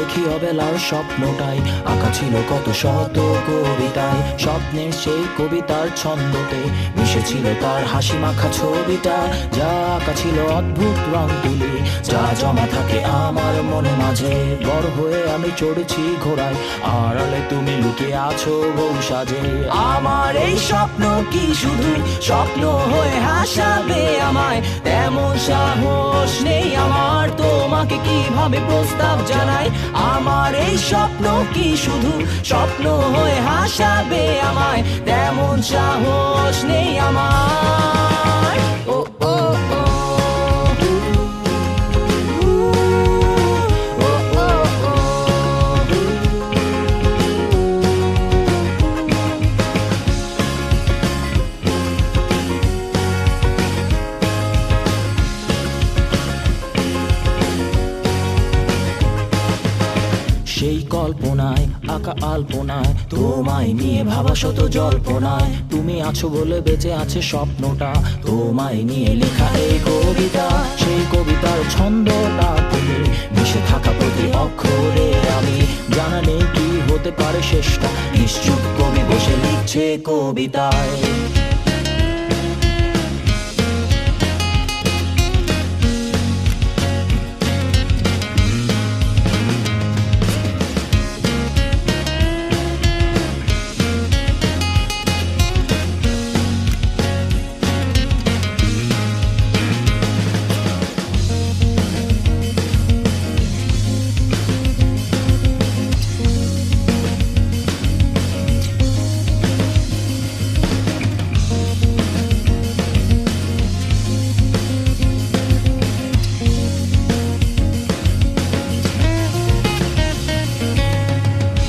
দেখি অবেলার স্বপ্নটাই আঁকা ছিল কত শত কবিতায়। স্বপ্নের সেই কবিতার ছন্দতে মিশেছিল তার হাসি মাখা ছবিটা, যা আঁকা ছিল অদ্ভুত রং তুলি, যা জমা থাকে আমার মনে মাঝে। বড় হয়ে আমি চড়েছি ঘোড়ায়, আড়ালে তুমি লুকিয়ে আছো বউ সাজে। আমার এই স্বপ্ন কি শুধু স্বপ্ন হয়ে হাসাবে আমায়? তেমন সাহস নেই আমার, তোমাকে কিভাবে প্রস্তাব জানাই। আমার এই স্বপ্ন কি শুধু স্বপ্ন হয়ে হাসাবে আমায়? তেমন সাহস নেই আমার। ও ও ও সেই কল্পনায় আঁকা আলপনায় তোমায় নিয়ে ভাবা শত জল্পনায়। তুমি আছো বলে বেঁচে আছে স্বপ্নটা, তোমায় নিয়ে লেখা এই কবিতা। সেই কবিতার ছন্দটা তুমি মিশে থাকা প্রতি অক্ষরে আমি। জানা নেই কি হতে পারে শেষটা, নিশ্চুপ কবি বসে লিখছে কবিতায়।